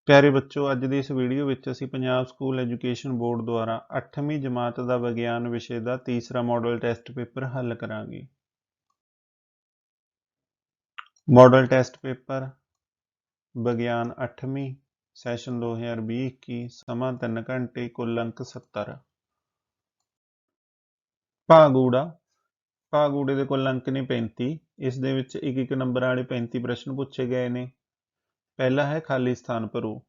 ਪਿਆਰੇ ਬੱਚੋ, ਅੱਜ ਦੀ ਇਸ ਵੀਡੀਓ ਵਿੱਚ ਅਸੀਂ ਪੰਜਾਬ ਸਕੂਲ ਐਜੂਕੇਸ਼ਨ ਬੋਰਡ ਦੁਆਰਾ 8ਵੀਂ ਜਮਾਤ ਦਾ ਵਿਗਿਆਨ ਵਿਸ਼ੇ ਦਾ ਤੀਸਰਾ ਮਾਡਲ ਟੈਸਟ ਪੇਪਰ ਹੱਲ ਕਰਾਂਗੇ। ਮਾਡਲ ਟੈਸਟ ਪੇਪਰ ਵਿਗਿਆਨ 8ਵੀਂ ਸੈਸ਼ਨ 2020-21 ਸਮਾਂ 3 ਘੰਟੇ, ਕੁੱਲ ਅੰਕ 70। ਭਾਗੂੜੇ ਦੇ ਕੁੱਲ ਅੰਕ ਨੇ 35। ਇਸ ਦੇ ਵਿੱਚ ਇੱਕ ਨੰਬਰ ਵਾਲੇ 35 ਪ੍ਰਸ਼ਨ ਪੁੱਛੇ ਗਏ ਨੇ। ਪਹਿਲਾ ਹੈ ਖਾਲੀ ਸਥਾਨ ਭਰੋ।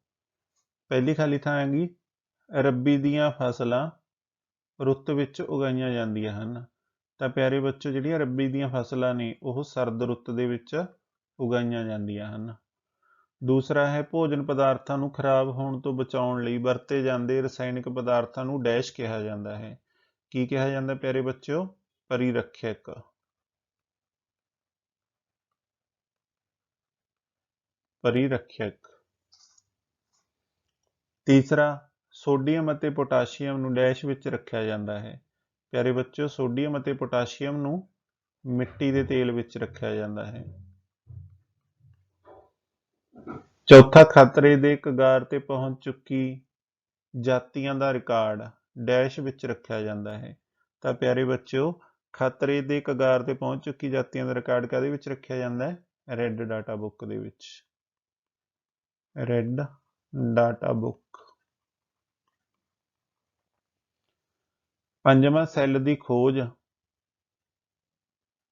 ਪਹਿਲੀ ਖਾਲੀ ਥਾਂ ਹੈਗੀ ਰੱਬੀ ਦੀਆਂ ਫਸਲਾਂ ਰੁੱਤ ਵਿੱਚ ਉਗਾਈਆਂ ਜਾਂਦੀਆਂ ਹਨ। ਤਾਂ ਪਿਆਰੇ ਬੱਚੋ, ਜਿਹੜੀਆਂ ਰੱਬੀ ਦੀਆਂ ਫਸਲਾਂ ਨੇ ਉਹ ਸਰਦ ਰੁੱਤ ਦੇ ਵਿੱਚ ਉਗਾਈਆਂ ਜਾਂਦੀਆਂ ਹਨ। ਦੂਸਰਾ ਹੈ ਭੋਜਨ ਪਦਾਰਥਾਂ ਨੂੰ ਖਰਾਬ ਹੋਣ ਤੋਂ ਬਚਾਉਣ ਲਈ ਵਰਤੇ ਜਾਂਦੇ ਰਸਾਇਣਿਕ ਪਦਾਰਥਾਂ ਨੂੰ ਡੈਸ਼ ਕਿਹਾ ਜਾਂਦਾ ਹੈ। ਕੀ ਕਿਹਾ ਜਾਂਦਾ ਪਿਆਰੇ ਬੱਚਿਓ? ਪਰਿਰੱਖਿਅਕ। ਤੀਸਰਾ, ਸੋਡੀਅਮ ਅਤੇ ਪੋਟਾਸ਼ੀਅਮ ਨੂੰ ਡੈਸ਼ ਵਿੱਚ ਰੱਖਿਆ ਜਾਂਦਾ ਹੈ। ਪਿਆਰੇ ਬੱਚਿਓ, ਸੋਡੀਅਮ ਅਤੇ ਪੋਟਾਸ਼ੀਅਮ ਨੂੰ ਮਿੱਟੀ ਦੇ ਤੇਲ ਵਿੱਚ ਰੱਖਿਆ ਜਾਂਦਾ ਹੈ। ਚੌਥਾ, ਖਤਰੇ ਦੇ ਕਗਾਰ ਤੇ ਪਹੁੰਚ ਚੁੱਕੀ ਜਾਤੀਆਂ ਦਾ ਰਿਕਾਰਡ ਡੈਸ਼ ਵਿੱਚ ਰੱਖਿਆ ਜਾਂਦਾ ਹੈ। ਤਾਂ ਪਿਆਰੇ ਬੱਚਿਓ, ਖਤਰੇ ਦੇ ਕਗਾਰ ਤੇ ਪਹੁੰਚ ਚੁੱਕੀ ਜਾਤੀਆਂ ਦਾ ਰਿਕਾਰਡ ਕਾਹਦੇ ਵਿੱਚ ਰੱਖਿਆ ਜਾਂਦਾ ਹੈ? ਰੈੱਡ ਡਾਟਾ ਬੁੱਕ ਦੇ ਵਿੱਚ। Red data book. ਪੰਜਵਾਂ, ਸੈੱਲ ਦੀ ਖੋਜ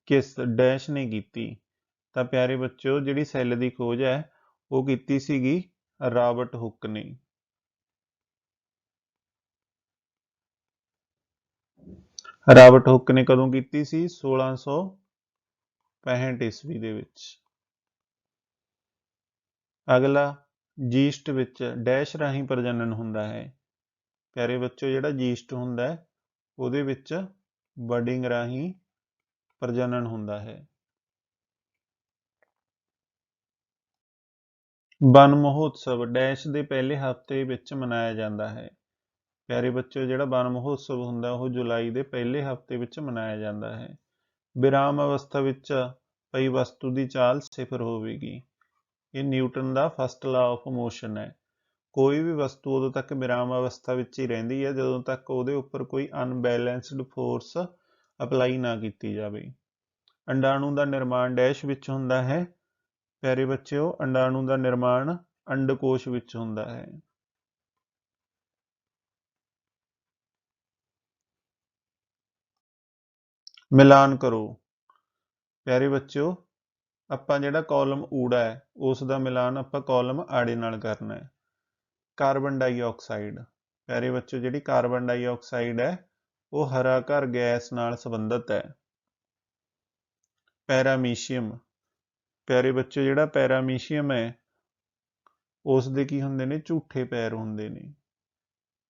ਕਿਸ ਡੈਸ਼ ਨੇ ਕੀਤੀ? ਤਾਂ ਪਿਆਰੇ ਬੱਚਿਓ, ਜਿਹੜੀ ਸੈੱਲ ਦੀ ਖੋਜ ਹੈ ਉਹ ਕੀਤੀ ਸੀਗੀ ਰਾਬਰਟ ਹੁੱਕ ਨੇ। ਰਾਬਰਟ ਹੁੱਕ ਨੇ ਕਦੋਂ ਕੀਤੀ ਸੀ? 1665 ਈਸਵੀ ਦੇ ਵਿੱਚ। ਅਗਲਾ, ਜੀਸਟ ਵਿੱਚ ਡੈਸ਼ ਰਾਹੀਂ ਪ੍ਰਜਨਨ ਹੁੰਦਾ ਹੈ। ਪਿਆਰੇ ਬੱਚੋ, ਜਿਹੜਾ ਜੀਸਟ ਹੁੰਦਾ ਹੈ ਉਹਦੇ ਵਿੱਚ ਬਡਿੰਗ ਰਾਹੀਂ ਪ੍ਰਜਨਨ ਹੁੰਦਾ ਹੈ। ਵਨ ਮਹੋਤਸਵ ਡੈਸ਼ ਦੇ ਪਹਿਲੇ ਹਫ਼ਤੇ ਵਿੱਚ ਮਨਾਇਆ ਜਾਂਦਾ ਹੈ। ਪਿਆਰੇ ਬੱਚੋ, ਜਿਹੜਾ ਵਨ ਮਹੋਤਸਵ ਹੁੰਦਾ ਉਹ ਜੁਲਾਈ ਦੇ ਪਹਿਲੇ ਹਫ਼ਤੇ ਵਿੱਚ ਮਨਾਇਆ ਜਾਂਦਾ ਹੈ। ਵਿਰਾਮ ਅਵਸਥਾ ਵਿੱਚ ਪਈ ਵਸਤੂ ਦੀ ਚਾਲ 0 ਹੋਵੇਗੀ। ਇਹ Newton the first law of motion ਹੈ। ਕੋਈ ਵੀ ਵਸਤੂ ਉਦੋਂ ਤੱਕ ਵਿਰਾਮ ਅਵਸਥਾ ਵਿੱਚ ਹੀ ਰਹਿੰਦੀ ਹੈ ਜਦੋਂ ਤੱਕ ਉਹਦੇ ਉੱਪਰ ਕੋਈ ਅਨਬੈਲੈਂਸਡ ਫੋਰਸ ਅਪਲਾਈ ਨਾ ਕੀਤੀ ਜਾਵੇ। ਅੰਡਾਣੂ ਦਾ ਨਿਰਮਾਣ ਡੈਸ਼ ਵਿੱਚ ਹੁੰਦਾ ਹੈ। ਪਿਆਰੇ ਬੱਚਿਓ, ਅੰਡਾਣੂ ਦਾ ਨਿਰਮਾਣ ਅੰਡਕੋਸ਼ ਵਿੱਚ ਹੁੰਦਾ ਹੈ। ਮਿਲਾਨ ਕਰੋ। ਪਿਆਰੇ ਬੱਚਿਓ, ਆਪਾਂ ਜਿਹੜਾ ਕਾਲਮ ਊੜਾ ਹੈ ਉਸ ਦਾ ਮਿਲਾਨ ਆਪਾਂ ਕਾਲਮ ਆੜੇ ਨਾਲ ਕਰਨਾ ਹੈ। Carbon dioxide. ਪਿਆਰੇ ਬੱਚਿਓ, ਜਿਹੜੀ ਕਾਰਬਨ ਡਾਈਆਕਸਾਈਡ ਹੈ ਉਹ ਹਰਾ ਘਰ ਗੈਸ ਨਾਲ ਸੰਬੰਧਿਤ ਹੈ। ਪੈਰਾਮੀਸ਼ੀਅਮ। ਪਿਆਰੇ ਬੱਚਿਓ, ਜਿਹੜਾ ਪੈਰਾਮੀਸ਼ੀਅਮ ਹੈ ਉਸ ਦੇ ਕੀ ਹੁੰਦੇ ਨੇ? ਝੂਠੇ ਪੈਰ ਹੁੰਦੇ ਨੇ,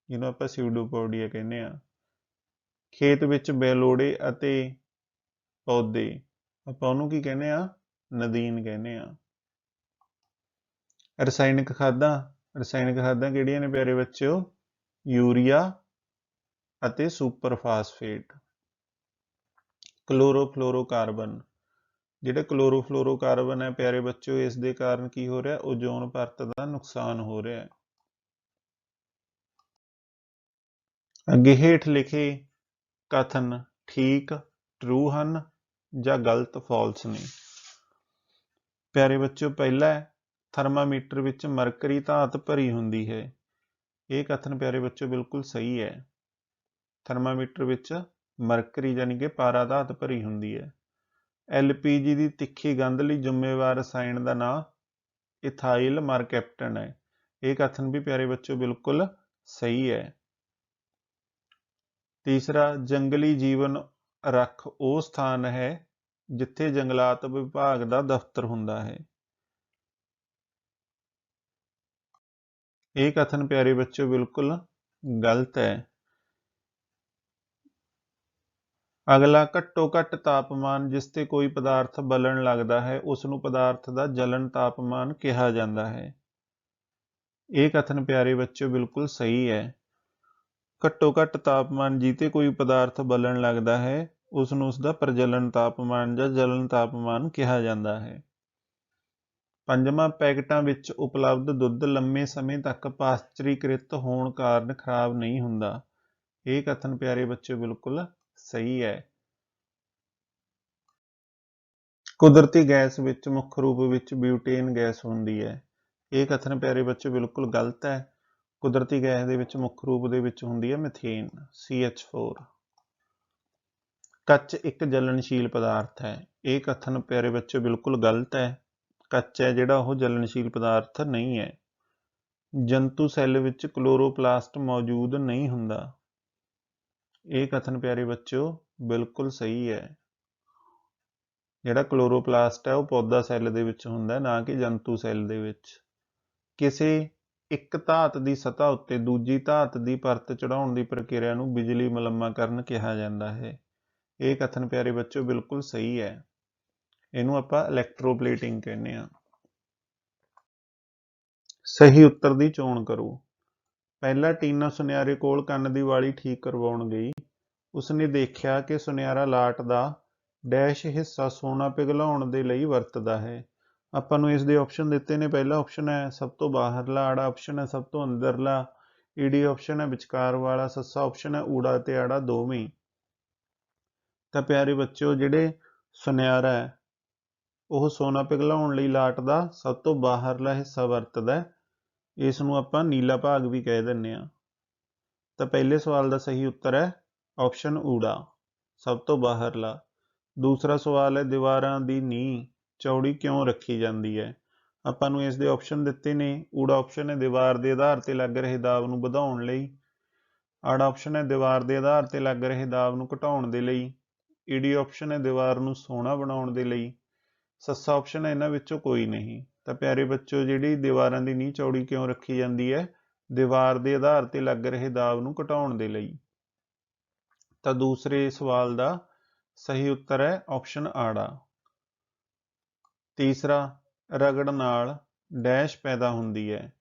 ਜਿਹਨੂੰ ਆਪਾਂ ਸਿਊਡੋਪੋਡੀਆ ਕਹਿੰਦੇ ਆ। ਖੇਤ ਵਿੱਚ ਬੇਲੋੜੇ ਅਤੇ ਪੌਦੇ, ਆਪਾਂ ਉਹਨੂੰ ਕੀ ਕਹਿੰਦੇ ਆ? ਨਦੀਨ ਕਹਿੰਦੇ ਆ। ਰਸਾਇਣਿਕ ਖਾਦਾਂ ਕਿਹੜੀਆਂ ਨੇ ਪਿਆਰੇ ਬੱਚਿਓ? ਯੂਰੀਆ ਅਤੇ ਸੁਪਰਫਾਸਫੇਟ। ਕਲੋਰੋਫਲੋਰੋਕਾਰਬਨ। ਜਿਹੜਾ ਕਲੋਰੋਫਲੋਰੋਕਾਰਬਨ ਹੈ ਪਿਆਰੇ ਬੱਚਿਓ, ਇਸ ਦੇ ਕਾਰਨ ਕੀ ਹੋ ਰਿਹਾ? ਓਜ਼ੋਨ ਪਰਤ ਦਾ ਨੁਕਸਾਨ ਹੋ ਰਿਹਾ ਹੈ। ਅੱਗੇ ਹੇਠ ਲਿਖੇ ਕਥਨ ਠੀਕ, ਟਰੂ ਹਨ ਜਾਂ ਗਲਤ, ਫਾਲਸ ਨੇ। ਪਿਆਰੇ ਬੱਚਿਓ, ਪਹਿਲਾ ਹੈ ਥਰਮਾਮੀਟਰ ਵਿੱਚ ਮਰਕਰੀ ਧਾਤ ਭਰੀ ਹੁੰਦੀ ਹੈ। ਇਹ ਕਥਨ ਪਿਆਰੇ ਬੱਚਿਓ ਬਿਲਕੁਲ ਸਹੀ ਹੈ। ਥਰਮਾਮੀਟਰ ਵਿੱਚ ਮਰਕਰੀ ਯਾਨੀ ਕਿ ਪਾਰਾ ਧਾਤ ਭਰੀ ਹੁੰਦੀ ਹੈ। LPG ਦੀ ਤਿੱਖੀ ਗੰਧ ਲਈ ਜ਼ਿੰਮੇਵਾਰ ਰਸਾਇਣ ਦਾ ਨਾਂ ਇਥਾਈਲ ਮਰਕੈਪਟਨ ਹੈ। ਇਹ ਕਥਨ ਵੀ ਪਿਆਰੇ ਬੱਚਿਓ ਬਿਲਕੁਲ ਸਹੀ ਹੈ। ਤੀਸਰਾ, ਜੰਗਲੀ ਜੀਵਨ ਰੱਖ ਉਹ ਸਥਾਨ ਹੈ ਜਿੱਥੇ ਜੰਗਲਾਤ ਵਿਭਾਗ ਦਾ ਦਫ਼ਤਰ ਹੁੰਦਾ ਹੈ। ਇਹ ਕਥਨ ਪਿਆਰੇ ਬੱਚਿਓ ਬਿਲਕੁਲ ਗਲਤ ਹੈ। ਅਗਲਾ, ਘੱਟੋ ਘੱਟ ਤਾਪਮਾਨ ਜਿਸ ਤੇ ਕੋਈ ਪਦਾਰਥ ਬਲਣ ਲੱਗਦਾ ਹੈ ਉਸ ਨੂੰ ਪਦਾਰਥ ਦਾ ਜਲਨ ਤਾਪਮਾਨ ਕਿਹਾ ਜਾਂਦਾ ਹੈ। ਇਹ ਕਥਨ ਪਿਆਰੇ ਬੱਚਿਓ ਬਿਲਕੁਲ ਸਹੀ ਹੈ। ਘੱਟੋ ਘੱਟ ਤਾਪਮਾਨ ਜਿਤੇ ਕੋਈ ਪਦਾਰਥ ਬਲਣ ਲੱਗਦਾ ਹੈ ਉਸ ਨੂੰ ਉਸਦਾ ਪ੍ਰਜਲਨ ਤਾਪਮਾਨ ਜਾਂ ਜਲਨ ਤਾਪਮਾਨ ਕਿਹਾ ਜਾਂਦਾ ਹੈ। ਪੰਜਵਾਂ, ਪੈਕਟਾਂ ਵਿੱਚ ਉਪਲਬਧ ਦੁੱਧ ਲੰਮੇ ਸਮੇਂ ਤੱਕ ਪਾਸਚਰੀਕ੍ਰਿਤ ਹੋਣ ਕਾਰਨ ਖਰਾਬ ਨਹੀਂ ਹੁੰਦਾ। ਇਹ ਕਥਨ ਪਿਆਰੇ ਬੱਚਿਓ ਬਿਲਕੁਲ ਸਹੀ ਹੈ। ਕੁਦਰਤੀ ਗੈਸ ਵਿੱਚ ਮੁੱਖ ਰੂਪ ਵਿੱਚ ਬਿਊਟੇਨ ਗੈਸ ਹੁੰਦੀ ਹੈ। ਇਹ ਕਥਨ ਪਿਆਰੇ ਬੱਚਿਓ ਬਿਲਕੁਲ ਗਲਤ ਹੈ। ਕੁਦਰਤੀ ਗੈਸ ਦੇ ਵਿੱਚ ਮੁੱਖ ਰੂਪ ਦੇ ਵਿੱਚ ਹੁੰਦੀ ਹੈ ਮਿਥੇਨ CH4। ਕੱਚ ਇੱਕ ਜਲਣਸ਼ੀਲ ਪਦਾਰਥ ਹੈ। ਇਹ ਕਥਨ ਪਿਆਰੇ ਬੱਚਿਓ ਬਿਲਕੁਲ ਗਲਤ ਹੈ। ਕੱਚ ਹੈ ਜਿਹੜਾ ਉਹ ਜਲਣਸ਼ੀਲ ਪਦਾਰਥ ਨਹੀਂ ਹੈ। ਜੰਤੂ ਸੈੱਲ ਵਿੱਚ ਕਲੋਰੋਪਲਾਸਟ ਮੌਜੂਦ ਨਹੀਂ ਹੁੰਦਾ। ਇਹ ਕਥਨ ਪਿਆਰੇ ਬੱਚਿਓ ਬਿਲਕੁਲ ਸਹੀ ਹੈ। ਜਿਹੜਾ ਕਲੋਰੋਪਲਾਸਟ ਹੈ ਉਹ ਪੌਦਾ ਸੈੱਲ ਦੇ ਵਿੱਚ ਹੁੰਦਾ, ਨਾ ਕਿ ਜੰਤੂ ਸੈੱਲ ਦੇ ਵਿੱਚ। ਕਿਸੇ ਇੱਕ ਧਾਤ ਦੀ ਸਤ੍ਹਾ ਉੱਤੇ ਦੂਜੀ ਧਾਤ ਦੀ ਪਰਤ ਚੜਾਉਣ ਦੀ ਪ੍ਰਕਿਰਿਆ ਨੂੰ ਬਿਜਲੀ ਮੁਲੰਮਾਕਰਨ ਕਿਹਾ ਜਾਂਦਾ ਹੈ। ਇਹ ਕਥਨ ਪਿਆਰੇ ਬੱਚਿਓ ਬਿਲਕੁਲ ਸਹੀ ਹੈ। ਇਹਨੂੰ ਆਪਾਂ ਇਲੈਕਟ੍ਰੋਪਲੇਟਿੰਗ ਕਹਿੰਦੇ ਹਾਂ। ਸਹੀ ਉੱਤਰ ਦੀ ਚੋਣ ਕਰੋ। ਪਹਿਲਾ, ਟੀਨਾ ਸੁਨਿਆਰੇ ਕੋਲ ਕੰਨ ਦੀ ਵਾਲੀ ਠੀਕ ਕਰਵਾਉਣ ਗਈ। ਉਸਨੇ ਦੇਖਿਆ ਕਿ ਸੁਨਿਆਰਾ ਲਾਟ ਦਾ ਡੈਸ਼ ਹਿੱਸਾ ਸੋਨਾ ਪਿਘਲਾਉਣ ਦੇ ਲਈ ਵਰਤਦਾ ਹੈ। ਆਪਾਂ ਨੂੰ ਇਸ ਦੇ ਆਪਸ਼ਨ ਦਿੱਤੇ ਨੇ। ਪਹਿਲਾ ਆਪਸ਼ਨ ਹੈ ਸਭ ਤੋਂ ਬਾਹਰਲਾ, ਆੜਾ ਆਪਸ਼ਨ ਹੈ ਸਭ ਤੋਂ ਅੰਦਰਲਾ, ਈਡੀ ਆਪਸ਼ਨ ਹੈ ਵਿਚਕਾਰ ਵਾਲਾ, ਸੱਸਾ ਆਪਸ਼ਨ ਹੈ ਊੜਾ ਤੇ ਆੜਾ ਦੋਵੇਂ। ਤਾਂ ਪਿਆਰੇ ਬੱਚਿਓ, ਜਿਹੜੇ ਸੁਨਿਆਰਾ ਹੈ ਉਹ ਸੋਨਾ ਪਿਘਲਾਉਣ ਲਈ ਲਾਟ ਦਾ ਸਭ ਤੋਂ ਬਾਹਰਲਾ ਹਿੱਸਾ ਵਰਤਦਾ। ਇਸ ਨੂੰ ਆਪਾਂ ਨੀਲਾ ਭਾਗ ਵੀ ਕਹਿ ਦਿੰਦੇ ਹਾਂ। ਤਾਂ ਪਹਿਲੇ ਸਵਾਲ ਦਾ ਸਹੀ ਉੱਤਰ ਹੈ ਆਪਸ਼ਨ ਊੜਾ, ਸਭ ਤੋਂ ਬਾਹਰਲਾ। ਦੂਸਰਾ ਸਵਾਲ ਹੈ ਦੀਵਾਰਾਂ ਦੀ ਨੀਂਹ ਚੌੜੀ ਕਿਉਂ ਰੱਖੀ ਜਾਂਦੀ ਹੈ। ਆਪਾਂ ਨੂੰ ਇਸ ਦੇ ਆਪਸ਼ਨ ਦਿੱਤੇ ਨੇ। ਊੜਾ ਆਪਸ਼ਨ ਹੈ ਦੀਵਾਰ ਦੇ ਆਧਾਰ ਤੇ ਲੱਗ ਰਹੇ ਦਾਬ ਨੂੰ ਵਧਾਉਣ ਲਈ, ਆੜਾ ਆਪਸ਼ਨ ਹੈ ਦੀਵਾਰ ਦੇ ਆਧਾਰ ਤੇ ਲੱਗ ਰਹੇ ਦਾਬ ਨੂੰ ਘਟਾਉਣ ਦੇ ਲਈ, ਈਡੀ ਆਪਸ਼ਨ ਹੈ ਦੀਵਾਰ ਨੂੰ ਸੋਹਣਾ ਬਣਾਉਣ ਦੇ ਲਈ, ਸੱਸਾ ਆਪਸ਼ਨ ਹੈ ਇਹਨਾਂ ਵਿੱਚੋਂ ਕੋਈ ਨਹੀਂ। ਤਾਂ ਪਿਆਰੇ ਬੱਚਿਓ, ਜਿਹੜੀ ਦੀਵਾਰਾਂ ਦੀ ਨੀਂਹ ਚੌੜੀ ਕਿਉਂ ਰੱਖੀ ਜਾਂਦੀ ਹੈ, ਦੀਵਾਰ ਦੇ ਆਧਾਰ ਤੇ ਲੱਗ ਰਹੇ ਦਾਬ ਨੂੰ ਘਟਾਉਣ ਦੇ ਲਈ। ਤਾਂ ਦੂਸਰੇ ਸਵਾਲ ਦਾ ਸਹੀ ਉੱਤਰ ਹੈ ਆਪਸ਼ਨ ਆੜਾ। ਤੀਸਰਾ, ਰਗੜ ਨਾਲ ਡੈਸ਼ ਪੈਦਾ ਹੁੰਦੀ ਹੈ।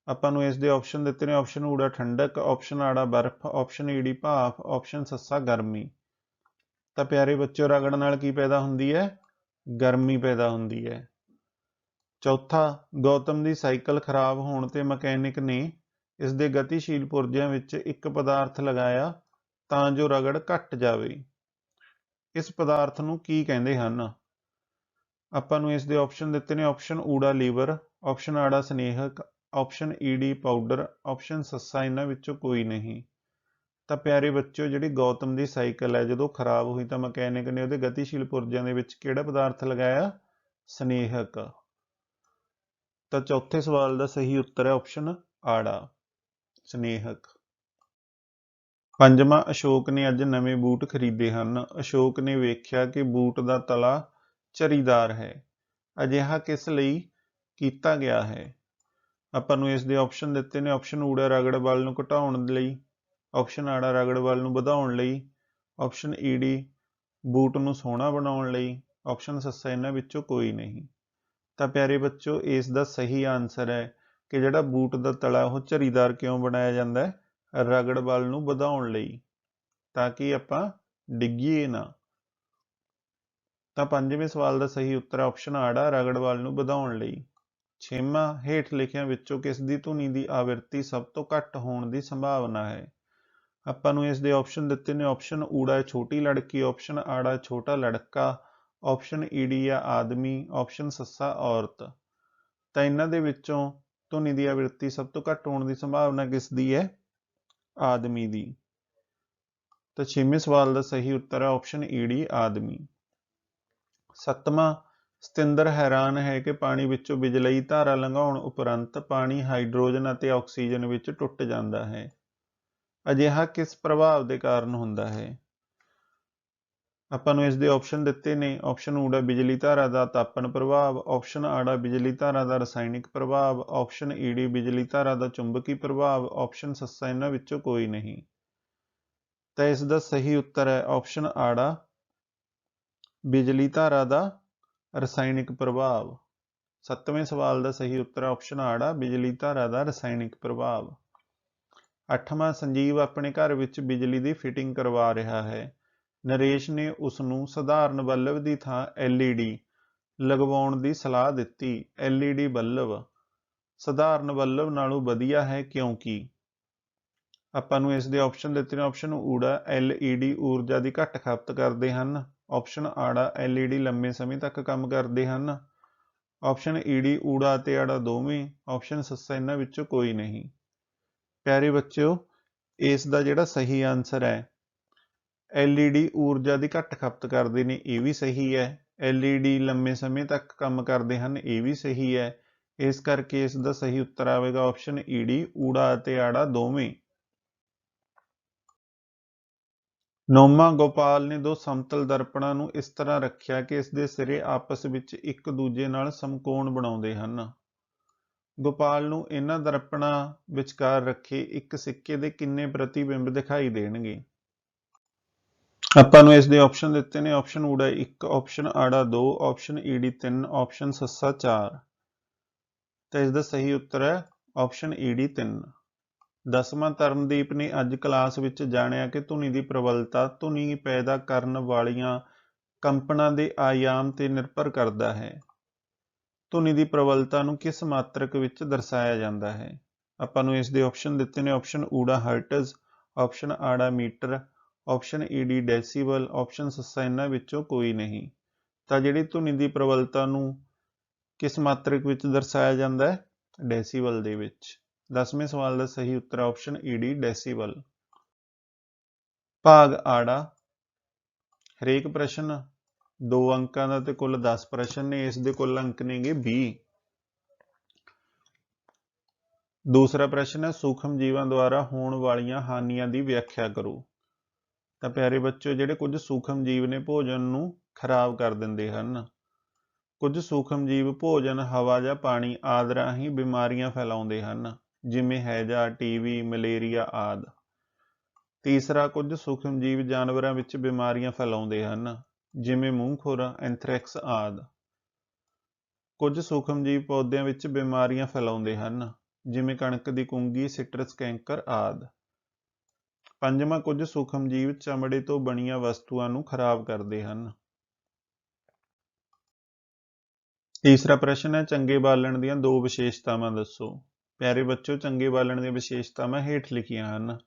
ਆਪਾਂ ਨੂੰ ਇਸ ਦੇ ਆਪਸ਼ਨ ਦਿੱਤੇ ਨੇ। ਆਪਸ਼ਨ ਊੜਾ ਠੰਡਕ, ਆਪਸ਼ਨ ਆੜਾ ਬਰਫ਼, ਆਪਸ਼ਨ ਈਡੀ ਭਾਫ, ਆਪਸ਼ਨ ਸੱਸਾ ਗਰਮੀ। ਤਾਂ ਪਿਆਰੇ ਬੱਚਿਓ, ਰਗੜ ਨਾਲ ਕੀ ਪੈਦਾ ਹੁੰਦੀ ਹੈ, ਗਰਮੀ ਪੈਦਾ ਹੁੰਦੀ ਹੈ। ਚੌਥਾ, ਗੌਤਮ ਦੀ ਸਾਈਕਲ ਖਰਾਬ ਹੋਣ ਤੇ ਮਕੈਨਿਕ ਨੇ ਇਸ ਦੇ ਗਤੀਸ਼ੀਲ ਪੁਰਜਿਆਂ ਵਿੱਚ ਇੱਕ ਪਦਾਰਥ ਲਗਾਇਆ ਤਾਂ ਜੋ ਰਗੜ ਘਟ ਜਾਵੇ। ਇਸ ਪਦਾਰਥ ਨੂੰ ਕੀ ਕਹਿੰਦੇ ਹਨ। ਆਪਾਂ ਨੂੰ ਇਸ ਦੇ ਆਪਸ਼ਨ ਦਿੱਤੇ ਨੇ। ਆਪਸ਼ਨ ਊੜਾ ਲੀਵਰ, ਆਪਸ਼ਨ ਆੜਾ ਸਨੇਹਕ, ਆਪਸ਼ਨ ਈਡੀ ਪਾਊਡਰ, ਆਪਸ਼ਨ ਸੱਸਾ ਇਹਨਾਂ ਵਿੱਚੋਂ ਕੋਈ ਨਹੀਂ। ਤਾਂ ਪਿਆਰੇ ਬੱਚਿਓ, ਜਿਹੜੀ ਗੌਤਮ ਦੀ ਸਾਈਕਲ ਹੈ ਜਦੋਂ ਖਰਾਬ ਹੋਈ ਤਾਂ ਮਕੈਨਿਕ ਨੇ ਉਹਦੇ ਗਤੀਸ਼ੀਲ ਪੁਰਜਿਆਂ ਦੇ ਵਿੱਚ ਕਿਹੜਾ ਪਦਾਰਥ ਲਗਾਇਆ, ਸਨੇਹਕ। ਤਾਂ ਚੌਥੇ ਸਵਾਲ ਦਾ ਸਹੀ ਉੱਤਰ ਹੈ ਆਪਸ਼ਨ ਆੜਾ, ਸਨੇਹਕ। ਪੰਜਵਾਂ, ਅਸ਼ੋਕ ਨੇ ਅੱਜ ਨਵੇਂ ਬੂਟ ਖਰੀਦੇ ਹਨ। ਅਸ਼ੋਕ ਨੇ ਵੇਖਿਆ ਕਿ ਬੂਟ ਦਾ ਤਲਾ ਝਰੀਦਾਰ ਹੈ। ਅਜਿਹਾ ਕਿਸ ਲਈ ਕੀਤਾ ਗਿਆ ਹੈ। ਆਪਾਂ ਨੂੰ ਇਸ ਦੇ ਆਪਸ਼ਨ ਦਿੱਤੇ ਨੇ। ਆਪਸ਼ਨ ਊੜਾ ਰਗੜ ਬਲ ਨੂੰ ਘਟਾਉਣ ਲਈ, ਆਪਸ਼ਨ ਆੜਾ ਰਗੜ ਬਲ ਨੂੰ ਵਧਾਉਣ ਲਈ, ਆਪਸ਼ਨ ਈਡੀ ਬੂਟ ਨੂੰ ਸੋਹਣਾ ਬਣਾਉਣ ਲਈ, ਆਪਸ਼ਨ ਸੱਸਾ ਇਹਨਾਂ ਵਿੱਚੋਂ ਕੋਈ ਨਹੀਂ। ਤਾਂ ਪਿਆਰੇ ਬੱਚਿਓ, ਇਸ ਦਾ ਸਹੀ ਆਨਸਰ ਹੈ ਕਿ ਜਿਹੜਾ ਬੂਟ ਦਾ ਤਲਾ ਉਹ ਝਰੀਦਾਰ ਕਿਉਂ ਬਣਾਇਆ ਜਾਂਦਾ ਹੈ, ਰਗੜ ਬਲ ਨੂੰ ਵਧਾਉਣ ਲਈ, ਤਾਂ ਕਿ ਆਪਾਂ ਡਿੱਗੀਏ ਨਾ। ਤਾਂ ਪੰਜਵੇਂ ਸਵਾਲ ਦਾ ਸਹੀ ਉੱਤਰ ਆਪਸ਼ਨ ਆੜਾ, ਰਗੜ ਬਲ ਨੂੰ ਵਧਾਉਣ ਲਈ। ਛੇਵਾਂ, ਹੇਠ ਲਿਖਿਆਂ ਵਿੱਚੋਂ ਕਿਸ ਦੀ ਧੁਨੀ ਦੀ ਆਵਿਰਤੀ ਸਭ ਤੋਂ ਘੱਟ ਹੋਣ ਦੀ ਸੰਭਾਵਨਾ ਹੈ। ਆਪਾਂ ਨੂੰ ਇਸ ਦੇ ਆਪਸ਼ਨ ਦਿੱਤੇ ਨੇ। ਆਪਸ਼ਨ ਊੜਾ ਛੋਟੀ ਲੜਕੀ, ਆਪਸ਼ਨ ਆੜਾ ਛੋਟਾ ਲੜਕਾ, ਆਪਸ਼ਨ ਈਡੀ ਆ ਆਦਮੀ, ਆਪਸ਼ਨ ਸੱਸਾ ਔਰਤ। ਤਾਂ ਇਹਨਾਂ ਦੇ ਵਿੱਚੋਂ ਧੁਨੀ ਦੀ ਆਵਿਰਤੀ ਸਭ ਤੋਂ ਘੱਟ ਹੋਣ ਦੀ ਸੰਭਾਵਨਾ ਕਿਸ ਦੀ ਹੈ, ਆਦਮੀ ਦੀ। ਤਾਂ ਛੇਵੇਂ ਸਵਾਲ ਦਾ ਸਹੀ ਉੱਤਰ ਹੈ ਆਪਸ਼ਨ ਈਡੀ ਆਦਮੀ। ਸੱਤਵਾਂ, ਸਤਿੰਦਰ ਹੈਰਾਨ ਹੈ ਕਿ ਪਾਣੀ ਵਿੱਚੋਂ ਬਿਜਲਈ ਧਾਰਾ ਲੰਘਾਉਣ ਉਪਰੰਤ ਪਾਣੀ ਹਾਈਡਰੋਜਨ ਅਤੇ ਆਕਸੀਜਨ ਵਿੱਚ ਟੁੱਟ ਜਾਂਦਾ ਹੈ। ਅਜਿਹਾ ਕਿਸ ਪ੍ਰਭਾਵ ਦੇ ਕਾਰਨ ਹੁੰਦਾ ਹੈ। ਆਪਾਂ ਨੂੰ ਇਸ ਦੇ ਆਪਸ਼ਨ ਦਿੱਤੇ ਨੇ। ਆਪਸ਼ਨ ਊੜਾ ਬਿਜਲੀ ਧਾਰਾ ਦਾ ਤਾਪਨ ਪ੍ਰਭਾਵ, ਆਪਸ਼ਨ ਆੜਾ ਬਿਜਲੀ ਧਾਰਾ ਦਾ ਰਸਾਇਣਿਕ ਪ੍ਰਭਾਵ, ਆਪਸ਼ਨ ਈਡੀ ਬਿਜਲੀ ਧਾਰਾ ਦਾ ਚੁੰਬਕੀ ਪ੍ਰਭਾਵ, ਆਪਸ਼ਨ ਸੱਸਾ ਇਹਨਾਂ ਵਿੱਚੋਂ ਕੋਈ ਨਹੀਂ। ਤਾਂ ਇਸ ਦਾ ਸਹੀ ਉੱਤਰ ਹੈ ਆਪਸ਼ਨ ਆੜਾ, ਬਿਜਲੀ ਧਾਰਾ ਦਾ ਰਸਾਇਣਿਕ ਪ੍ਰਭਾਵ। ਸੱਤਵੇਂ ਸਵਾਲ ਦਾ ਸਹੀ ਉੱਤਰ ਆਪਸ਼ਨ ਆੜਾ, ਬਿਜਲੀ ਧਾਰਾ ਦਾ ਰਸਾਇਣਿਕ ਪ੍ਰਭਾਵ। ਅੱਠਵਾਂ, ਸੰਜੀਵ ਆਪਣੇ ਘਰ ਵਿੱਚ ਬਿਜਲੀ ਦੀ ਫਿਟਿੰਗ ਕਰਵਾ ਰਿਹਾ ਹੈ। ਨਰੇਸ਼ ਨੇ ਉਸ ਨੂੰ ਸਧਾਰਨ ਬਲਬ ਦੀ ਥਾਂ LED ਲਗਵਾਉਣ ਦੀ ਸਲਾਹ ਦਿੱਤੀ। LED ਬੱਲਬ ਸਧਾਰਨ ਬੱਲਬ ਨਾਲੋਂ ਵਧੀਆ ਹੈ ਕਿਉਂਕਿ ਆਪਾਂ ਨੂੰ ਇਸ ਦੇ ਆਪਸ਼ਨ ਦਿੱਤੇ ਨੇ। ਆਪਸ਼ਨ ਊੜਾ LED ਊਰਜਾ ਦੀ ਘੱਟ ਖਪਤ ਕਰਦੇ ਹਨ। ਆਪਸ਼ਨ ਆੜਾ LED ਲੰਮੇ ਸਮੇਂ ਤੱਕ ਕੰਮ ਕਰਦੇ ਹਨ। ਆਪਸ਼ਨ ਈਡੀ ਊੜਾ ਅਤੇ ਆੜਾ ਦੋਵੇਂ। ਆਪਸ਼ਨ ਸੱਸਾ ਇਹਨਾਂ ਵਿੱਚੋਂ ਕੋਈ ਨਹੀਂ। ਪਿਆਰੇ ਬੱਚਿਓ, ਇਸ ਦਾ ਜਿਹੜਾ ਸਹੀ ਆਨਸਰ ਹੈ LED ਊਰਜਾ ਦੀ ਘੱਟ ਖਪਤ ਕਰਦੇ ਨੇ, ਇਹ ਵੀ ਸਹੀ ਹੈ। LED ਲੰਮੇ ਸਮੇਂ ਤੱਕ ਕੰਮ ਕਰਦੇ ਹਨ, ਇਹ ਵੀ ਸਹੀ ਹੈ। ਇਸ ਕਰਕੇ ਇਸ ਦਾ ਸਹੀ ਉੱਤਰ ਆਵੇਗਾ ਆਪਸ਼ਨ ਈਡੀ ਊੜਾ ਅਤੇ ਆੜਾ ਦੋਵੇਂ। ਨੌਵਾਂ, ਗੋਪਾਲ ਨੇ ਦੋ ਸਮਤਲ ਦਰਪਣਾਂ ਨੂੰ ਇਸ ਤਰ੍ਹਾਂ ਰੱਖਿਆ ਕਿ ਇਸ ਦੇ ਸਿਰੇ ਆਪਸ ਵਿੱਚ ਇੱਕ ਦੂਜੇ ਨਾਲ ਸਮਕੋਣ ਬਣਾਉਂਦੇ ਹਨ। ਗੋਪਾਲ ਨੂੰ ਇਹਨਾਂ ਦਰਪਣਾਂ ਵਿਚਕਾਰ ਰੱਖੇ ਇੱਕ ਸਿੱਕੇ ਦੇ ਕਿੰਨੇ ਪ੍ਰਤੀਬਿੰਬ ਦਿਖਾਈ ਦੇਣਗੇ? ਆਪਾਂ ਨੂੰ ਇਸ ਦੇ ਆਪਸ਼ਨ ਦਿੱਤੇ ਨੇ। ਆਪਸ਼ਨ ਊੜਾ 1, ਆਪਸ਼ਨ ਆੜਾ 2, ਆਪਸ਼ਨ ਈਡੀ 3, ਆਪਸ਼ਨ ਸੱਸਾ 4। ਤਾਂ ਇਸ ਦਾ ਸਹੀ ਉੱਤਰ ਹੈ ਆਪਸ਼ਨ ਈਡੀ 3। 10ਵਾਂ, ਧਰਮਦੀਪ ਨੇ ਅੱਜ ਕਲਾਸ ਵਿੱਚ ਜਾਣਿਆ ਕਿ ਧੁਨੀ ਦੀ ਪ੍ਰਬਲਤਾ ਧੁਨੀ ਪੈਦਾ ਕਰਨ ਵਾਲੀਆਂ ਕੰਪਨਾਂ ਦੇ ਆਯਾਮ ਤੇ ਨਿਰਭਰ ਕਰਦਾ ਹੈ। ਧੁਨੀ ਦੀ ਪ੍ਰਬਲਤਾ ਨੂੰ ਕਿਸ ਮਾਤਰਕ ਵਿੱਚ ਦਰਸਾਇਆ ਜਾਂਦਾ ਹੈ? ਆਪਾਂ ਨੂੰ ਇਸ ਦੇ ਆਪਸ਼ਨ ਦਿੱਤੇ ਨੇ। ਆਪਸ਼ਨ ਊੜਾ ਹਰਟਜ਼, ਆਪਸ਼ਨ ਆੜਾ ਮੀਟਰ, ਆਪਸ਼ਨ ਈਡੀ ਡੈਸੀਬਲ, ਆਪਸ਼ਨ ਸੱਸਾ ਇਹਨਾਂ ਵਿੱਚੋਂ ਕੋਈ ਨਹੀਂ। ਤਾਂ ਜਿਹੜੀ ਧੁਨੀ ਦੀ ਪ੍ਰਬਲਤਾ ਨੂੰ ਕਿਸ ਮਾਤਰਕ ਵਿੱਚ ਦਰਸਾਇਆ ਜਾਂਦਾ ਹੈ? ਡੈਸੀਬਲ ਦੇ ਵਿੱਚ। 10ਵੇਂ ਸਵਾਲ ਦਾ ਸਹੀ ਉੱਤਰ ਆਪਸ਼ਨ ਈਡੀ ਡੈਸੀਬਲ। ਭਾਗ ਆੜਾ। ਹਰੇਕ ਪ੍ਰਸ਼ਨ 2 ਅੰਕਾਂ ਦਾ ਤੇ ਕੁੱਲ 10 ਪ੍ਰਸ਼ਨ ਨੇ। ਇਸ ਦੇ ਕੁੱਲ ਅੰਕ ਨੇਗੇ 20। ਦੂਸਰਾ ਪ੍ਰਸ਼ਨ ਹੈ ਸੂਖਮ ਜੀਵਾਂ ਦੁਆਰਾ ਹੋਣ ਵਾਲੀਆਂ ਹਾਨੀਆਂ ਦੀ ਵਿਆਖਿਆ ਕਰੋ। ਤਾਂ ਪਿਆਰੇ ਬੱਚਿਓ, ਜਿਹੜੇ ਕੁਝ ਸੂਖਮ ਜੀਵ ਨੇ ਭੋਜਨ ਨੂੰ ਖਰਾਬ ਕਰ ਦਿੰਦੇ ਹਨ। ਕੁਝ ਸੂਖਮ ਜੀਵ ਭੋਜਨ, ਹਵਾ ਜਾਂ ਪਾਣੀ ਆਦਿ ਰਾਹੀਂ ਬਿਮਾਰੀਆਂ ਫੈਲਾਉਂਦੇ ਹਨ, ਜਿਵੇਂ ਹੈਜਾ, TB, ਮਲੇਰੀਆ ਆਦਿ। ਤੀਸਰਾ, ਕੁਝ ਸੂਖਮ ਜੀਵ ਜਾਨਵਰਾਂ ਵਿੱਚ ਬਿਮਾਰੀਆਂ ਫੈਲਾਉਂਦੇ ਹਨ, ਜਿਵੇਂ ਮੂੰਹ ਖੁਰ, ਐਂਥ੍ਰੈਕਸ ਆਦਿ। ਕੁਝ ਸੂਖਮ ਜੀਵ ਪੌਦਿਆਂ ਵਿੱਚ ਬਿਮਾਰੀਆਂ ਫੈਲਾਉਂਦੇ ਹਨ, ਜਿਵੇਂ ਕਣਕ ਦੀ ਕੁੰਗੀ, ਸਿਟਰਸ ਕੈਂਕਰ ਆਦਿ। ਪੰਜਵਾਂ, ਕੁਝ ਸੂਖਮ ਜੀਵ ਚਮੜੇ ਤੋਂ ਬਣੀਆਂ ਵਸਤੂਆਂ ਨੂੰ ਖਰਾਬ ਕਰਦੇ ਹਨ। ਤੀਸਰਾ ਪ੍ਰਸ਼ਨ ਹੈ ਚੰਗੇ ਬਾਲਣ ਦੀਆਂ 2 ਵਿਸ਼ੇਸ਼ਤਾਵਾਂ ਦੱਸੋ। ਪਿਆਰੇ ਬੱਚਿਓ, ਚੰਗੇ ਬਾਲਣ ਦੀਆਂ ਵਿਸ਼ੇਸ਼ਤਾਵਾਂ ਹੇਠ ਲਿਖੀਆਂ ਹਨ।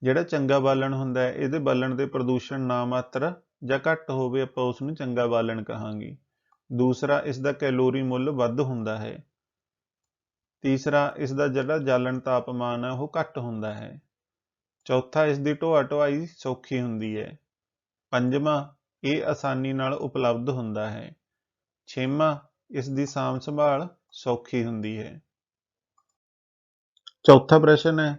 ਜਿਹੜਾ ਚੰਗਾ ਬਾਲਣ ਹੁੰਦਾ ਹੈ, ਇਹਦੇ ਬਾਲਣ ਦੇ ਪ੍ਰਦੂਸ਼ਣ ਨਾ ਮਾਤਰ ਜਾਂ ਘੱਟ ਹੋਵੇ, ਆਪਾਂ ਉਸ ਨੂੰ ਚੰਗਾ ਬਾਲਣ ਕਹਾਂਗੇ। ਦੂਸਰਾ, ਇਸ ਦਾ ਕੈਲੋਰੀ ਮੁੱਲ ਵੱਧ ਹੁੰਦਾ ਹੈ। ਤੀਸਰਾ, ਇਸ ਦਾ ਜਿਹੜਾ ਜਾਲਣ ਤਾਪਮਾਨ ਹੈ ਉਹ ਘੱਟ ਹੁੰਦਾ ਹੈ। ਚੌਥਾ, ਇਸ ਦੀ ਢੋਆ ਢੁਆਈ ਸੌਖੀ ਹੁੰਦੀ ਹੈ। ਪੰਜਵਾਂ, ਇਹ ਆਸਾਨੀ ਨਾਲ ਉਪਲਬਧ ਹੁੰਦਾ ਹੈ। ਛੇਵਾਂ, ਇਸ ਦੀ ਸਾਂਭ ਸੰਭਾਲ ਸੌਖੀ ਹੁੰਦੀ ਹੈ। ਚੌਥਾ ਪ੍ਰਸ਼ਨ ਹੈ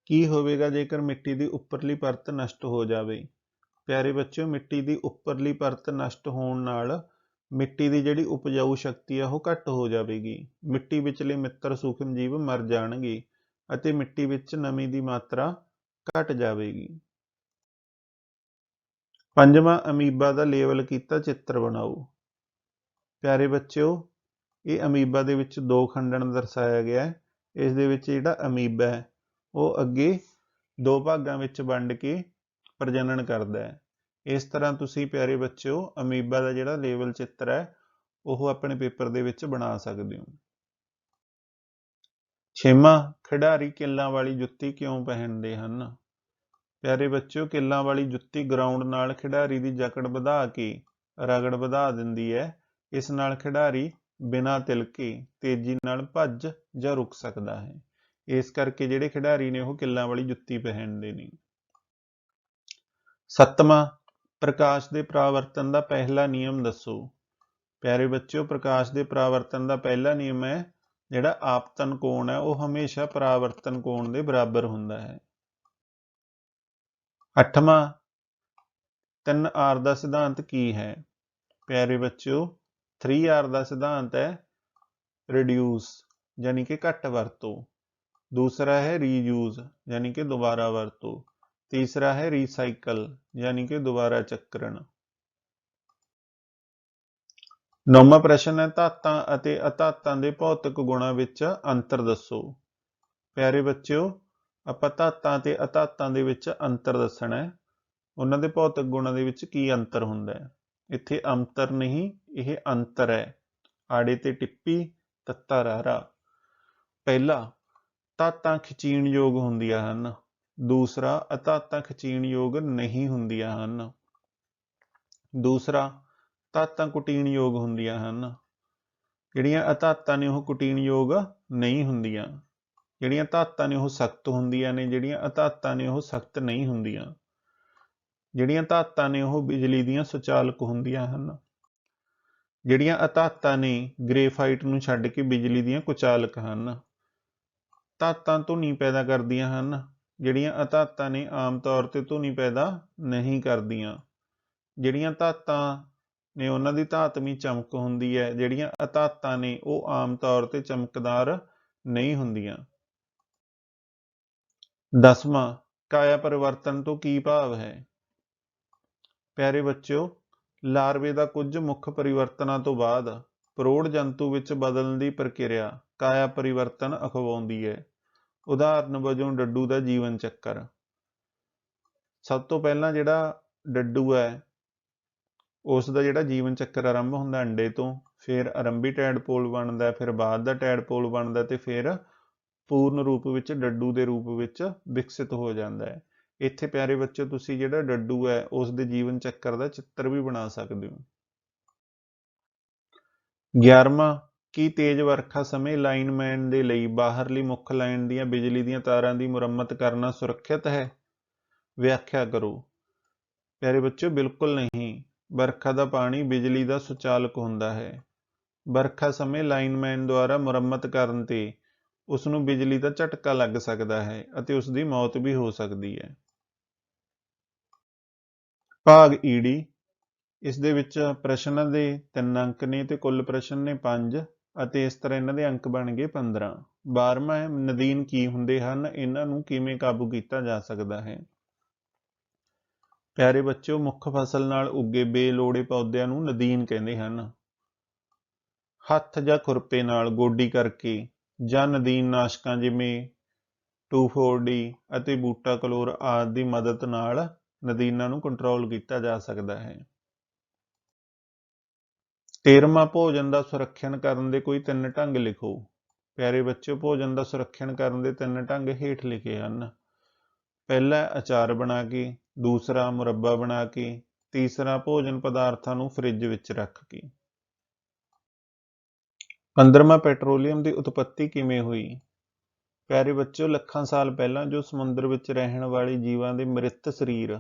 ਕੀ ਹੋਵੇਗਾ ਜੇਕਰ ਮਿੱਟੀ ਦੀ ਉੱਪਰਲੀ ਪਰਤ ਨਸ਼ਟ ਹੋ ਜਾਵੇ? ਪਿਆਰੇ ਬੱਚਿਓ, ਮਿੱਟੀ ਦੀ ਉੱਪਰਲੀ ਪਰਤ ਨਸ਼ਟ ਹੋਣ ਨਾਲ ਮਿੱਟੀ ਦੀ ਜਿਹੜੀ ਉਪਜਾਊ ਸ਼ਕਤੀ ਆ ਉਹ ਘੱਟ ਹੋ ਜਾਵੇਗੀ। ਮਿੱਟੀ ਵਿਚਲੇ ਮਿੱਤਰ ਸੂਖਮ ਜੀਵ ਮਰ ਜਾਣਗੇ ਅਤੇ ਮਿੱਟੀ ਵਿੱਚ ਨਮੀ ਦੀ ਮਾਤਰਾ ਘਟ ਜਾਵੇਗੀ। ਪੰਜਵਾਂ, ਅਮੀਬਾ ਦਾ ਲੇਬਲ ਕੀਤਾ ਚਿੱਤਰ ਬਣਾਓ। ਪਿਆਰੇ ਬੱਚਿਓ, ਇਹ ਅਮੀਬਾ ਦੇ ਵਿੱਚ 2 ਖੰਡਨ ਦਰਸਾਇਆ ਗਿਆ ਹੈ। ਇਸ ਦੇ ਵਿੱਚ ਜਿਹੜਾ ਅਮੀਬਾ ਹੈ ਉਹ ਅੱਗੇ 2 ਭਾਗਾਂ ਵਿੱਚ ਵੰਡ ਕੇ ਪ੍ਰਜਨਨ ਕਰਦਾ ਹੈ। ਇਸ ਤਰ੍ਹਾਂ ਤੁਸੀਂ ਪਿਆਰੇ ਬੱਚਿਓ ਅਮੀਬਾ ਦਾ ਜਿਹੜਾ ਲੇਬਲ ਚਿੱਤਰ ਹੈ ਉਹ ਆਪਣੇ ਪੇਪਰ ਦੇ ਵਿੱਚ ਬਣਾ ਸਕਦੇ ਹੋ। ਛੇਵਾਂ, ਖਿਡਾਰੀ ਕਿੱਲਾਂ ਵਾਲੀ ਜੁੱਤੀ ਕਿਉਂ ਪਹਿਨਦੇ ਹਨ? ਪਿਆਰੇ ਬੱਚਿਓ, ਕਿੱਲਾਂ ਵਾਲੀ ਜੁੱਤੀ ਗਰਾਊਂਡ ਨਾਲ ਖਿਡਾਰੀ ਦੀ ਜਕੜ ਵਧਾ ਕੇ ਰਗੜ ਵਧਾ ਦਿੰਦੀ ਹੈ। ਇਸ ਨਾਲ ਖਿਡਾਰੀ ਬਿਨਾਂ ਤਿਲਕੇ ਤੇਜ਼ੀ ਨਾਲ ਭੱਜ ਜਾਂ ਰੁਕ ਸਕਦਾ ਹੈ। ਇਸ ਕਰਕੇ ਜਿਹੜੇ ਖਿਡਾਰੀ ਨੇ ਉਹ ਕਿੱਲਾਂ ਵਾਲੀ ਜੁੱਤੀ ਪਹਿਨਦੇ ਨੇ। ਸੱਤਵਾਂ, ਪ੍ਰਕਾਸ਼ ਦੇ ਪਰਾਵਰਤਨ ਦਾ ਪਹਿਲਾ ਨਿਯਮ ਦੱਸੋ। ਪਿਆਰੇ ਬੱਚਿਓ, ਪ੍ਰਕਾਸ਼ ਦੇ ਪਰਾਵਰਤਨ ਦਾ ਪਹਿਲਾ ਨਿਯਮ ਹੈ ਜਿਹੜਾ ਆਪਤਨ ਕੋਣ ਹੈ ਉਹ ਹਮੇਸ਼ਾ ਪਰਾਵਰਤਨ ਕੋਣ ਦੇ ਬਰਾਬਰ ਹੁੰਦਾ ਹੈ। 8ਵਾਂ, 3R ਦਾ ਸਿਧਾਂਤ ਕੀ ਹੈ? ਪਿਆਰੇ ਬੱਚਿਓ, 3R ਦਾ ਸਿਧਾਂਤ ਹੈ ਰਿਡਿਊਸ ਯਾਨੀ ਕਿ ਘੱਟ ਵਰਤੋਂ। ਦੂਸਰਾ ਹੈ ਰੀਯੂਜ਼ ਯਾਨੀ ਕਿ ਦੁਬਾਰਾ ਵਰਤੋਂ। ਤੀਸਰਾ ਹੈ ਰੀਸਾਈਕਲ ਯਾਨੀ ਕਿ ਦੁਬਾਰਾ ਚੱਕਰਣ। 9ਵਾਂ ਪ੍ਰਸ਼ਨ ਹੈ ਧਾਤਾਂ ਅਤੇ ਅਧਾਤਾਂ ਦੇ ਭੌਤਿਕ ਗੁਣਾਂ ਵਿੱਚ ਅੰਤਰ ਦੱਸੋ। ਪਿਆਰੇ ਬੱਚਿਓ, ਆਪਾਂ ਧਾਤਾਂ ਤੇ ਅਧਾਤਾਂ ਦੇ ਵਿੱਚ ਅੰਤਰ ਦੱਸਣਾ ਹੈ। ਉਹਨਾਂ ਦੇ ਭੌਤਿਕ ਗੁਣਾਂ ਦੇ ਵਿੱਚ ਕੀ ਅੰਤਰ ਹੁੰਦਾ ਹੈ। ਇੱਥੇ ਅੰਤਰ ਨਹੀਂ, ਇਹ ਅੰਤਰ ਹੈ। ਆੜੇ ਤੇ ਟਿੱਪੀ, ਤੱਤਾ ਰਾਰਾ। ਪਹਿਲਾ, ਧਾਤਾਂ ਖਿਚੀਣਯੋਗ ਹੁੰਦੀਆਂ ਹਨ। ਦੂਸਰਾ, ਅਧਾਤਾਂ ਖਿਚੀਣਯੋਗ ਨਹੀਂ ਹੁੰਦੀਆਂ ਹਨ। ਦੂਸਰਾ, ਧਾਤਾਂ ਕੁਟੀਣਯੋਗ ਹੁੰਦੀਆਂ ਹਨ। ਜਿਹੜੀਆਂ ਅਧਾਤਾਂ ਨੇ ਉਹ ਕੁਟੀਣਯੋਗ ਨਹੀਂ ਹੁੰਦੀਆਂ। ਜਿਹੜੀਆਂ ਧਾਤਾਂ ਨੇ ਉਹ ਸਖਤ ਹੁੰਦੀਆਂ ਨੇ, ਜਿਹੜੀਆਂ ਅਧਾਤਾਂ ਨੇ ਉਹ ਸਖਤ ਨਹੀਂ ਹੁੰਦੀਆਂ। ਜਿਹੜੀਆਂ ਧਾਤਾਂ ਨੇ ਉਹ ਬਿਜਲੀ ਦੀਆਂ ਸੁਚਾਲਕ ਹੁੰਦੀਆਂ ਹਨ। ਜਿਹੜੀਆਂ ਅਧਾਤਾਂ ਨੇ ਗ੍ਰੇਫਾਈਟ ਨੂੰ ਛੱਡ ਕੇ ਬਿਜਲੀ ਦੀਆਂ ਕੁਚਾਲਕ ਹਨ। ਧਾਤਾਂ ਧੁਨੀ ਪੈਦਾ ਕਰਦੀਆਂ ਹਨ। ਜਿਹੜੀਆਂ ਅਧਾਤਾਂ ਨੇ ਆਮ ਤੌਰ ਤੇ ਧੁਨੀ ਪੈਦਾ ਨਹੀਂ ਕਰਦੀਆਂ। ਜਿਹੜੀਆਂ ਧਾਤਾਂ ਨੇ ਉਹਨਾਂ ਦੀ ਧਾਤਵੀ ਚਮਕ ਹੁੰਦੀ ਹੈ। ਜਿਹੜੀਆਂ ਅਧਾਤਾਂ ਨੇ ਉਹ ਆਮ ਤੌਰ ਤੇ ਚਮਕਦਾਰ ਨਹੀਂ ਹੁੰਦੀਆਂ। 10ਵਾਂ, ਕਾਇਆ ਪਰਿਵਰਤਨ ਤੋਂ ਕੀ ਭਾਵ ਹੈ? ਪਿਆਰੇ ਬੱਚਿਓ, ਲਾਰਵੇ ਦਾ ਕੁਝ ਮੁੱਖ ਪਰਿਵਰਤਨਾਂ ਤੋਂ ਬਾਅਦ ਪ੍ਰੌੜ ਜੰਤੂ ਵਿੱਚ ਬਦਲਣ ਦੀ ਪ੍ਰਕਿਰਿਆ ਕਾਇਆ ਪਰਿਵਰਤਨ ਅਖਵਾਉਂਦੀ ਹੈ। ਉਦਾਹਰਨ ਵਜੋਂ ਡੱਡੂ ਦਾ ਜੀਵਨ ਚੱਕਰ। ਸਭ ਤੋਂ ਪਹਿਲਾਂ ਜਿਹੜਾ ਡੱਡੂ ਹੈ ਉਸ ਦਾ ਜਿਹੜਾ ਜੀਵਨ ਚੱਕਰ ਆਰੰਭ ਹੁੰਦਾ ਅੰਡੇ ਤੋਂ, ਫਿਰ ਆਰੰਭੀ ਟੈਡਪੋਲ ਬਣਦਾ, ਫਿਰ ਬਾਅਦ ਦਾ ਟੈਡਪੋਲ ਬਣਦਾ ਤੇ ਫਿਰ ਪੂਰਨ ਰੂਪ ਵਿੱਚ ਡੱਡੂ ਦੇ ਰੂਪ ਵਿੱਚ ਵਿਕਸਿਤ ਹੋ ਜਾਂਦਾ ਹੈ। ਇੱਥੇ ਪਿਆਰੇ ਬੱਚੇ ਤੁਸੀਂ ਜਿਹੜਾ ਡੱਡੂ ਹੈ ਉਸ ਦੇ ਜੀਵਨ ਚੱਕਰ ਦਾ ਚਿੱਤਰ ਵੀ ਬਣਾ ਸਕਦੇ ਹੋ। 11ਵਾਂ, ਕੀ ਤੇਜ਼ ਵਰਖਾ ਸਮੇਂ ਲਾਈਨਮੈਨ ਦੇ ਲਈ ਬਾਹਰਲੀ ਮੁੱਖ ਲਾਈਨ ਦੀਆਂ ਬਿਜਲੀ ਦੀਆਂ ਤਾਰਾਂ ਦੀ ਮੁਰੰਮਤ ਕਰਨਾ ਸੁਰੱਖਿਅਤ ਹੈ? ਵਿਆਖਿਆ ਕਰੋ। ਪਿਆਰੇ ਬੱਚਿਓ, ਬਿਲਕੁਲ ਨਹੀਂ। ਵਰਖਾ ਦਾ ਪਾਣੀ ਬਿਜਲੀ ਦਾ ਸੁਚਾਲਕ ਹੁੰਦਾ ਹੈ। ਵਰਖਾ ਸਮੇਂ ਲਾਈਨਮੈਨ ਦੁਆਰਾ ਮੁਰੰਮਤ ਕਰਨ ਤੇ ਉਸ ਨੂੰ ਬਿਜਲੀ ਦਾ ਝਟਕਾ ਲੱਗ ਸਕਦਾ ਹੈ ਅਤੇ ਉਸ ਦੀ ਮੌਤ ਵੀ ਹੋ ਸਕਦੀ ਹੈ। ਭਾਗ ਈਡੀ, ਇਸ ਦੇ ਵਿੱਚ ਪ੍ਰਸ਼ਨਾਂ ਦੇ 3 ਅੰਕ ਨੇ ਤੇ ਕੁੱਲ ਪ੍ਰਸ਼ਨ ਨੇ 5 ਅਤੇ ਇਸ ਤਰ੍ਹਾਂ ਇਹਨਾਂ ਦੇ ਅੰਕ ਬਣ ਗਏ 15। 12ਵਾਂ ਹੈ, ਨਦੀਨ ਕੀ ਹੁੰਦੇ ਹਨ? ਇਹਨਾਂ ਨੂੰ ਕਿਵੇਂ ਕਾਬੂ ਕੀਤਾ ਜਾ ਸਕਦਾ ਹੈ? ਪਿਆਰੇ ਬੱਚਿਓ, ਮੁੱਖ ਫਸਲ ਨਾਲ ਉੱਗੇ ਬੇਲੋੜੇ ਪੌਦਿਆਂ ਨੂੰ ਨਦੀਨ ਕਹਿੰਦੇ ਹਨ। ਹੱਥ ਜਾਂ ਖੁਰਪੇ ਨਾਲ ਗੋਡੀ ਕਰਕੇ ਜਾਂ ਨਦੀਨ ਨਾਸ਼ਕਾਂ ਜਿਵੇਂ 2,4-D ਅਤੇ ਬੂਟਾ ਕਲੋਰ ਆਦਿ ਦੀ ਮਦਦ ਨਾਲ ਨਦੀਨਾਂ ਨੂੰ ਕੰਟਰੋਲ ਕੀਤਾ ਜਾ ਸਕਦਾ ਹੈ। 13ਵਾਂ, ਭੋਜਨ ਦਾ ਸੁਰੱਖਿਅਨ ਕਰਨ ਦੇ ਕੋਈ 3 ਢੰਗ ਲਿਖੋ। ਪਿਆਰੇ ਬੱਚਿਓ, ਭੋਜਨ ਦਾ ਸੁਰੱਖਿਅਨ ਕਰਨ ਦੇ 3 ਢੰਗ ਹੇਠ ਲਿਖੇ ਹਨ। ਪਹਿਲਾ, ਅਚਾਰ ਬਣਾ ਕੇ। ਦੂਸਰਾ, ਮੁਰੱਬਾ ਬਣਾ ਕੇ। ਤੀਸਰਾ, ਭੋਜਨ ਪਦਾਰਥਾਂ ਨੂੰ ਫਰਿੱਜ ਵਿੱਚ ਰੱਖ ਕੇ। 15ਵਾਂ, ਪੈਟਰੋਲੀਅਮ ਦੀ ਉਤਪੱਤੀ ਕਿਵੇਂ ਹੋਈ? ਪਿਆਰੇ ਬੱਚਿਓ, ਲੱਖਾਂ ਸਾਲ ਪਹਿਲਾਂ ਜੋ ਸਮੁੰਦਰ ਵਿੱਚ ਰਹਿਣ ਵਾਲੇ ਜੀਵਾਂ ਦੇ ਮ੍ਰਿਤ ਸਰੀਰ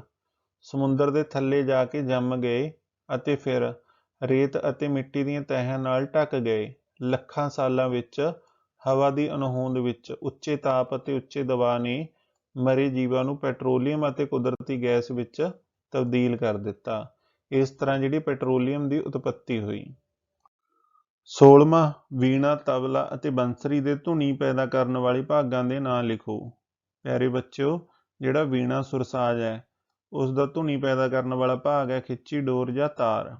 ਸਮੁੰਦਰ ਦੇ ਥੱਲੇ ਜਾ ਕੇ ਜੰਮ ਗਏ ਅਤੇ ਫਿਰ ਰੇਤ ਅਤੇ ਮਿੱਟੀ ਦੀਆਂ ਤਹਿਾਂ ਨਾਲ ਢਕ ਗਏ। ਲੱਖਾਂ ਸਾਲਾਂ ਵਿੱਚ ਹਵਾ ਦੀ ਅਣਹੋਂਦ ਵਿੱਚ ਉੱਚੇ ਤਾਪ ਅਤੇ ਉੱਚੇ ਦਬਾਅ ਨੇ ਮਰੇ ਜੀਵਾਂ ਨੂੰ ਪੈਟਰੋਲੀਅਮ ਅਤੇ ਕੁਦਰਤੀ ਗੈਸ ਵਿੱਚ ਤਬਦੀਲ ਕਰ ਦਿੱਤਾ। ਇਸ ਤਰ੍ਹਾਂ ਜਿਹੜੀ ਪੈਟਰੋਲੀਅਮ ਦੀ ਉਤਪੱਤੀ ਹੋਈ। 16ਵਾਂ, ਵੀਣਾ, ਤਬਲਾ ਅਤੇ ਬੰਸਰੀ ਦੇ ਧੁਨੀ ਪੈਦਾ ਕਰਨ ਵਾਲੇ ਭਾਗਾਂ ਦੇ ਨਾਂ ਲਿਖੋ। ਪਿਆਰੇ ਬੱਚਿਓ, ਜਿਹੜਾ ਵੀਣਾ ਸੁਰਸਾਜ ਹੈ ਉਸ ਦਾ ਧੁਨੀ ਪੈਦਾ ਕਰਨ ਵਾਲਾ ਭਾਗ ਹੈ ਖਿੱਚੀ ਡੋਰ ਜਾਂ ਤਾਰ।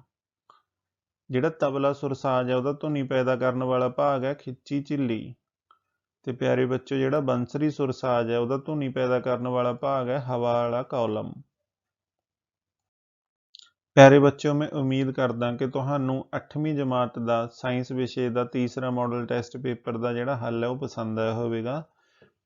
ਜਿਹੜਾ ਤਬਲਾ ਸੁਰਸਾਜ ਹੈ ਉਹਦਾ ਧੁਨੀ ਪੈਦਾ ਕਰਨ ਵਾਲਾ ਭਾਗ ਹੈ ਖਿੱਚੀ ਝਿੱਲੀ। ਤੇ ਪਿਆਰੇ ਬੱਚਿਓ, ਜਿਹੜਾ ਬੰਸਰੀ ਸੁਰਸਾਜ ਹੈ ਉਹਦਾ ਧੁਨੀ ਪੈਦਾ ਕਰਨ ਵਾਲਾ ਭਾਗ ਹੈ ਹਵਾ ਵਾਲਾ ਕੌਲਮ। ਪਿਆਰੇ ਬੱਚਿਓ, ਮੈਂ ਉਮੀਦ ਕਰਦਾ ਕਿ ਤੁਹਾਨੂੰ 8ਵੀਂ ਜਮਾਤ ਦਾ ਸਾਇੰਸ ਵਿਸ਼ੇ ਦਾ ਤੀਸਰਾ ਮਾਡਲ ਟੈਸਟ ਪੇਪਰ ਦਾ ਜਿਹੜਾ ਹੱਲ ਹੈ ਉਹ ਪਸੰਦ ਆਇਆ ਹੋਵੇਗਾ।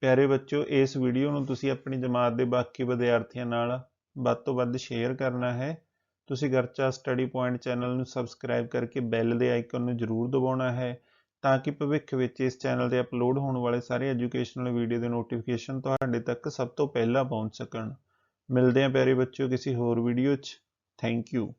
ਪਿਆਰੇ ਬੱਚਿਓ, ਇਸ ਵੀਡੀਓ ਨੂੰ ਤੁਸੀਂ ਆਪਣੀ ਜਮਾਤ ਦੇ ਬਾਕੀ ਵਿਦਿਆਰਥੀਆਂ ਨਾਲ ਵੱਧ ਤੋਂ ਵੱਧ ਸ਼ੇਅਰ ਕਰਨਾ ਹੈ। ਤੁਸੀਂ ਗਰਚਾ ਸਟੱਡੀ ਪੁਆਇੰਟ ਚੈਨਲ ਨੂੰ ਸਬਸਕ੍ਰਾਈਬ ਕਰਕੇ ਬੈਲ ਦੇ ਆਈਕਨ ਨੂੰ ਜ਼ਰੂਰ ਦਬਾਉਣਾ ਹੈ ਤਾਂ ਕਿ ਭਵਿੱਖ ਵਿੱਚ ਇਸ ਚੈਨਲ 'ਤੇ ਅਪਲੋਡ ਹੋਣ ਵਾਲੇ ਸਾਰੇ ਐਜੂਕੇਸ਼ਨਲ ਵੀਡੀਓ ਦੇ ਨੋਟੀਫਿਕੇਸ਼ਨ ਤੁਹਾਡੇ ਤੱਕ ਸਭ ਤੋਂ ਪਹਿਲਾਂ ਪਹੁੰਚ ਸਕਣ। ਮਿਲਦੇ ਹਾਂ ਪਿਆਰੇ ਬੱਚਿਓ ਕਿਸੇ ਹੋਰ ਵੀਡੀਓ 'ਚ। Thank you.